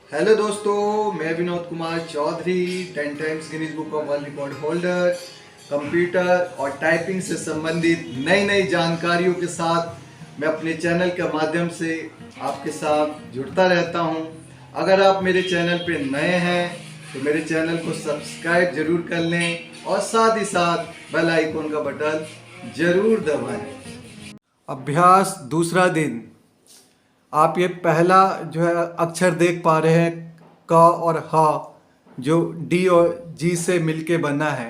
Hello दोस्तों, मैं Vinod Kumar Chaudhary 10 times Guinness book of world record holder, computer और टाइपिंग से संबंधित नई नई जानकारियों के साथ मैं अपने चैनल के माध्यम से आपके साथ जुड़ता रहता हूं। अगर आप मेरे चैनल पे नए हैं तो मेरे चैनल को सब्सक्राइब जरूर कर लें और साथ ही साथ बेल आइकन का बटन जरूर दबाएं। अभ्यास दूसरा दिन। आप ये पहला जो है अक्षर देख पा रहे हैं, क और ह, जो डी और जी से मिलके बना है।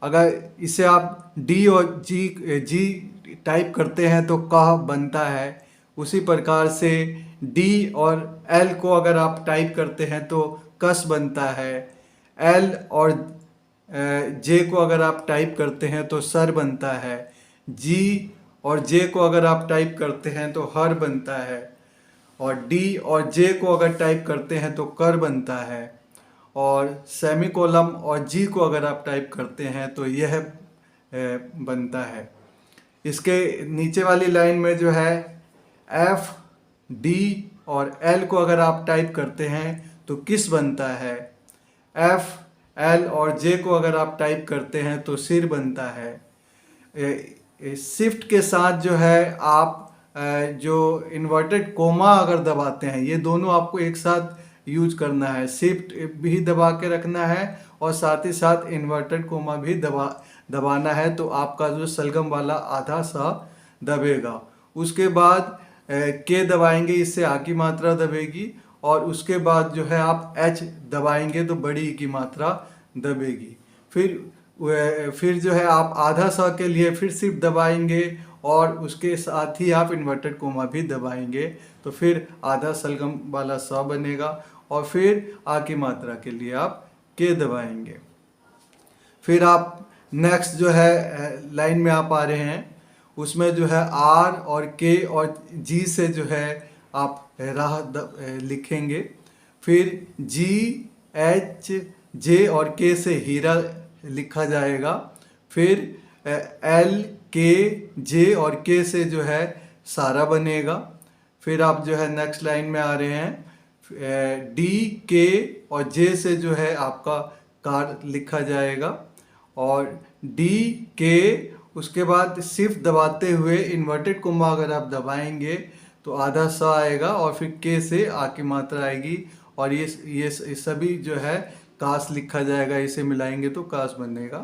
अगर इसे आप डी और जी टाइप करते हैं तो कह बनता है। उसी प्रकार से डी और एल को अगर आप टाइप करते हैं तो कस बनता है। एल और जे को अगर आप टाइप करते हैं तो सर बनता है। जी और जे को अगर आप टाइप करते हैं तो हर बनता है। और डी और जे को अगर टाइप करते हैं तो कर बनता है। और सेमीकोलम और जी को अगर आप टाइप करते हैं तो यह बनता है। इसके नीचे वाली लाइन में जो है एफ, डी और एल को अगर आप टाइप करते हैं तो किस बनता है। एफ, एल और जे को अगर आप टाइप करते हैं तो सिर बनता है। शिफ्ट के साथ जो है आप जो इन्वर्टेड कोमा अगर दबाते हैं, ये दोनों आपको एक साथ यूज करना है। शिफ्ट भी दबा के रखना है और साथ ही साथ इन्वर्टेड कोमा भी दबाना है, तो आपका जो सलगम वाला आधा सा दबेगा। उसके बाद के दबाएंगे, इससे आ की मात्रा दबेगी। और उसके बाद जो है आप एच दबाएंगे तो बड़ी की मात्रा दबेगी। फिर जो है आप आधा सा के लिए फिर सिर्फ दबाएंगे और उसके साथ ही आप इन्वर्टेड कोमा भी दबाएंगे, तो फिर आधा सलगम वाला सा बनेगा। और फिर आ की मात्रा के लिए आप के दबाएंगे। फिर आप नेक्स्ट जो है लाइन में आप आ रहे हैं, उसमें जो है आर और के और जी से जो है आप राह लिखेंगे। फिर जी, एच, जे और के से हीरा लिखा जाएगा। फिर एल, के, जे और के से जो है सारा बनेगा। फिर आप जो है नेक्स्ट लाइन में आ रहे हैं, डी, के और जे से जो है आपका कार लिखा जाएगा। और डी, के, उसके बाद शिफ्ट दबाते हुए इन्वर्टेड कोमा अगर आप दबाएंगे तो आधा सा आएगा और फिर के से आ की मात्रा आएगी। और ये सभी जो है कास लिखा जाएगा, इसे मिलाएंगे तो कास बनेगा।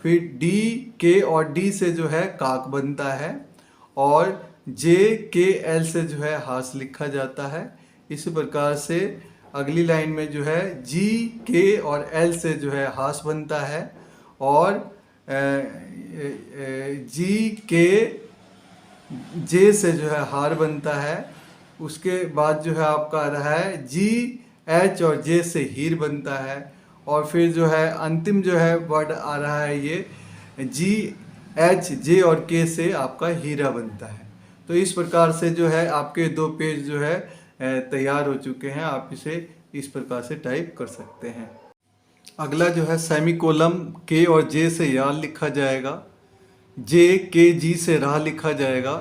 फिर डी, के और डी से जो है काक बनता है। और जे, के, एल से जो है हास लिखा जाता है। इसी प्रकार से अगली लाइन में जो है जी, के और एल से जो है हास बनता है। और जी, के, जे से जो है हार बनता है। उसके बाद जो है आपका आ रहा है जी, एच और जे से हीर बनता है। और फिर जो है अंतिम जो है वर्ड आ रहा है, ये जी, एच, जे और के से आपका हीरा बनता है। तो इस प्रकार से जो है आपके दो पेज जो है तैयार हो चुके हैं। आप इसे इस प्रकार से टाइप कर सकते हैं। अगला जो है सेमीकोलम के और जे से यार लिखा जाएगा। जे, के, जी से राह लिखा जाएगा।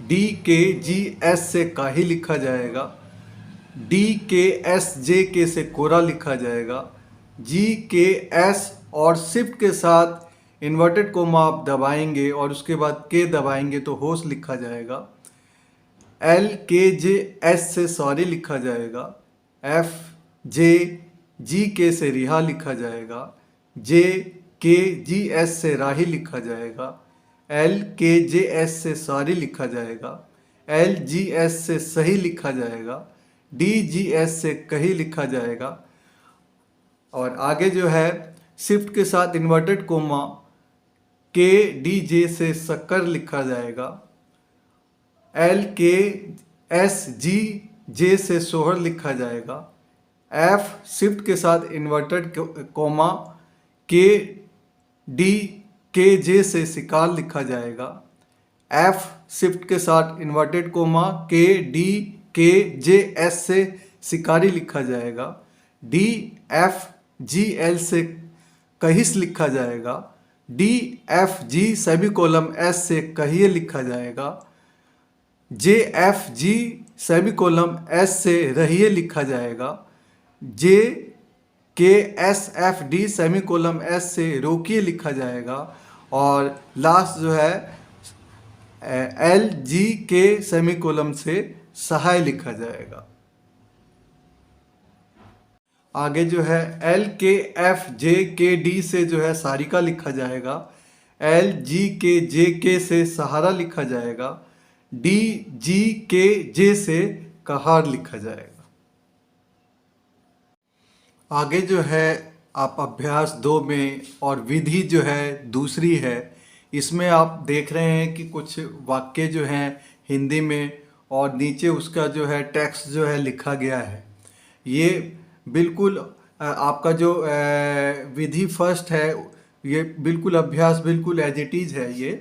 डी, के, जी, एस से काही लिखा जाएगा। डी, के, एस, जे, के से कोरा लिखा जाएगा। जी, के, एस और शिफ्ट के साथ इन्वर्टेड कोमा आप दबाएंगे और उसके बाद के दबाएंगे तो होश लिखा जाएगा। एल, के, जे, एस से सॉरी लिखा जाएगा। एफ, जे, जी, के से रिहा लिखा जाएगा। जे, के, जी, एस से राही लिखा जाएगा। एल, के, जे, एस से सॉरी लिखा जाएगा। एल, जी, एस से सही लिखा जाएगा। डी, जी, एस से कही लिखा जाएगा। और आगे जो है शिफ्ट के साथ इन्वर्टेड कोमा के, डी, जे से शक्कर लिखा जाएगा। एल, के, एस, जी, जे से सोहर लिखा जाएगा। एफ शिफ्ट के साथ इन्वर्टेड कोमा के, डी, के, जे से शिकार लिखा जाएगा। एफ शिफ्ट के साथ इन्वर्टेड कोमा के, डी, के, जे, एस से शिकारी लिखा जाएगा। डी, एफ, जी, एल से कहिस लिखा जाएगा। डी, एफ, जी सेमीकोलम एस से कहिए लिखा जाएगा। जे, एफ, जी सेमीकोलम एस से रहिए लिखा जाएगा। जे के एस एफ डी सेमीकोलम एस से रोकिए लिखा जाएगा, और लास्ट जो है एल जी के सेमीकोलम से सहाय लिखा जाएगा। आगे जो है एल के एफ जे के डी से जो है सारिका लिखा जाएगा, एल जी के जे के से सहारा लिखा जाएगा, डी जी के जे से कहार लिखा जाएगा। आगे जो है आप अभ्यास 2 में और विधि जो है दूसरी है, इसमें आप देख रहे हैं कि कुछ वाक्य जो हैं हिंदी में और नीचे उसका जो है टेक्स्ट जो है लिखा गया है। ये बिल्कुल आपका जो विधि फर्स्ट है, ये बिल्कुल अभ्यास बिल्कुल एज इट इज़ है। ये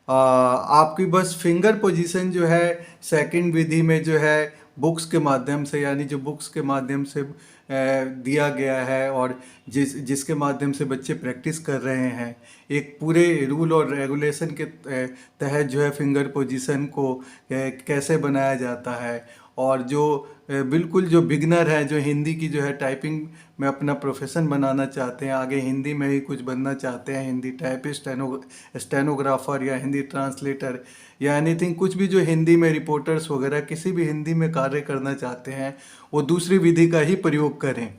आपकी बस फिंगर पोजीशन जो है सेकंड विधि में जो है बुक्स के माध्यम से, यानी जो बुक्स के माध्यम से दिया गया है और जिसके माध्यम से बच्चे प्रैक्टिस कर रहे हैं, एक पूरे रूल और रेगुलेशन के तहत जो है फिंगर पोजीशन को कैसे बनाया जाता है। और जो बिल्कुल जो बिगनर हैं, जो हिंदी की जो है टाइपिंग में अपना प्रोफेशन बनाना चाहते हैं, आगे हिंदी में ही कुछ बनना चाहते हैं, हिंदी टाइपिस्ट, स्टेनोग्राफर या हिंदी ट्रांसलेटर या एनीथिंग, कुछ भी जो हिंदी में रिपोर्टर्स वगैरह किसी भी हिंदी में कार्य करना चाहते हैं, वो दूसरी विधि का ही प्रयोग करें।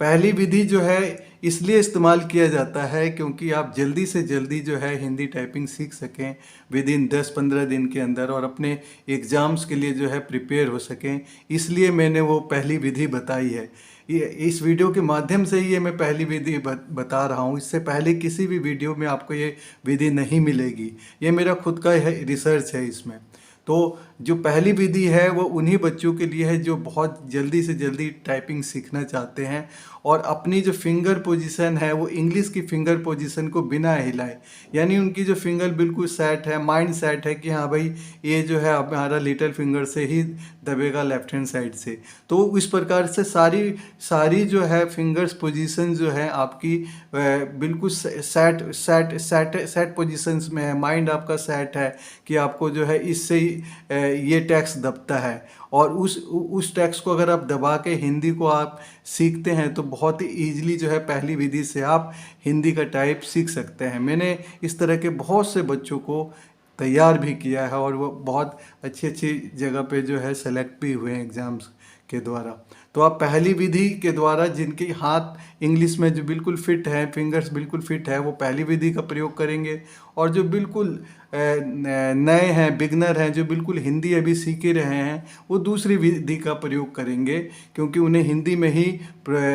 पहली विधि जो है इसलिए इस्तेमाल किया जाता है क्योंकि आप जल्दी से जल्दी जो है हिंदी टाइपिंग सीख सकें विद इन 10-15 दिन के अंदर, और अपने एग्ज़ाम्स के लिए जो है प्रिपेयर हो सकें। इसलिए मैंने वो पहली विधि बताई है। ये इस वीडियो के माध्यम से ही ये मैं पहली विधि बता रहा हूँ। इससे पहले किसी भी वीडियो में आपको ये विधि नहीं मिलेगी। ये मेरा खुद का रिसर्च है इसमें। तो जो पहली विधि है वो उन्हीं बच्चों के लिए है जो बहुत जल्दी से जल्दी टाइपिंग सीखना चाहते हैं और अपनी जो फिंगर पोजीशन है वो इंग्लिश की फिंगर पोजीशन को बिना हिलाए, यानी उनकी जो फिंगर बिल्कुल सेट है, माइंड सेट है कि हाँ भाई ये जो है हमारा लिटिल फिंगर से ही दबेगा लेफ्ट हैंड साइड से। तो इस प्रकार से सारी जो है फिंगर्स पोजीशन जो है आपकी बिल्कुल सेट पोजीशंस में है। माइंड आपका सेट है कि आपको जो है इससे ये टेक्स्ट दबता है, और उस टेक्स्ट को अगर आप दबा के हिंदी को आप सीखते हैं तो बहुत ही ईजिली जो है पहली विधि से आप हिंदी का टाइप सीख सकते हैं। मैंने इस तरह के बहुत से बच्चों को तैयार भी किया है और वो बहुत अच्छी अच्छी जगह पे जो है सेलेक्ट भी हुए हैं एग्ज़ाम्स के द्वारा। तो आप पहली विधि के द्वारा जिनके हाथ इंग्लिश में जो बिल्कुल फिट है, फिंगर्स बिल्कुल फिट है, वो पहली विधि का प्रयोग करेंगे, और जो बिल्कुल नए हैं, बिगनर हैं, जो बिल्कुल हिंदी अभी सीख ही रहे हैं, वो दूसरी विधि का प्रयोग करेंगे क्योंकि उन्हें हिंदी में ही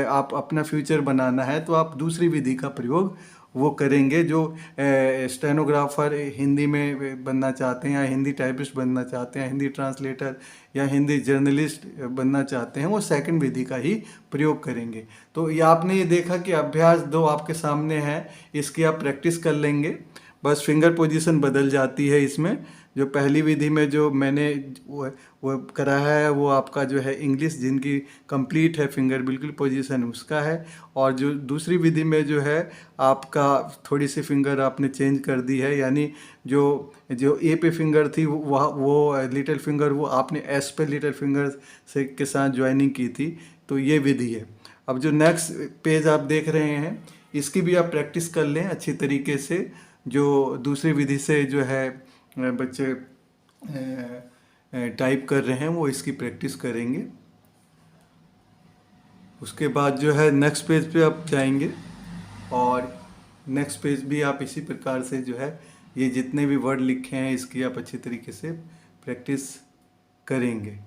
आप अपना फ्यूचर बनाना है। तो आप दूसरी विधि का प्रयोग वो करेंगे। जो स्टेनोग्राफर हिंदी में बनना चाहते हैं या हिंदी टाइपिस्ट बनना चाहते हैं, हिंदी ट्रांसलेटर या हिंदी जर्नलिस्ट बनना चाहते हैं, वो सेकंड विधि का ही प्रयोग करेंगे। तो ये आपने ये देखा कि अभ्यास 2 आपके सामने है, इसकी आप प्रैक्टिस कर लेंगे। बस फिंगर पोजीशन बदल जाती है इसमें। जो पहली विधि में जो मैंने वो कराया है वो आपका जो है इंग्लिश जिनकी कंप्लीट है फिंगर बिल्कुल पोजीशन उसका है, और जो दूसरी विधि में जो है आपका थोड़ी सी फिंगर आपने चेंज कर दी है, यानी जो ए पे फिंगर थी वो लिटिल फिंगर वो आपने एस पे लिटिल फिंगर से के साथ ज्वाइनिंग की थी। तो ये विधि है। अब जो नेक्स्ट पेज आप देख रहे हैं इसकी भी आप प्रैक्टिस कर लें अच्छी तरीके से। जो दूसरी विधि से जो है बच्चे टाइप कर रहे हैं वो इसकी प्रैक्टिस करेंगे। उसके बाद जो है नेक्स्ट पेज पे आप जाएंगे और नेक्स्ट पेज भी आप इसी प्रकार से जो है ये जितने भी वर्ड लिखे हैं इसकी आप अच्छी तरीके से प्रैक्टिस करेंगे।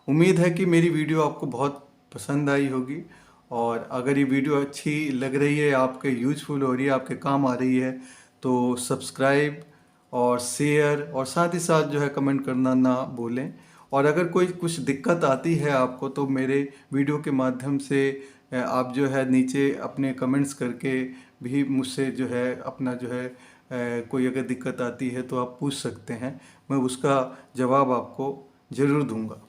उम्मीद है कि मेरी वीडियो आपको बहुत पसंद आई होगी, और अगर ये वीडियो अच्छी लग रही है, आपके यूजफुल हो रही है, आपके काम आ रही है, तो सब्सक्राइब और शेयर और साथ ही साथ जो है कमेंट करना ना भूलें। और अगर कोई कुछ दिक्कत आती है आपको तो मेरे वीडियो के माध्यम से आप जो है नीचे अपने कमेंट्स करके भी मुझसे जो है अपना जो है कोई अगर दिक्कत आती है तो आप पूछ सकते हैं, मैं उसका जवाब आपको ज़रूर दूंगा।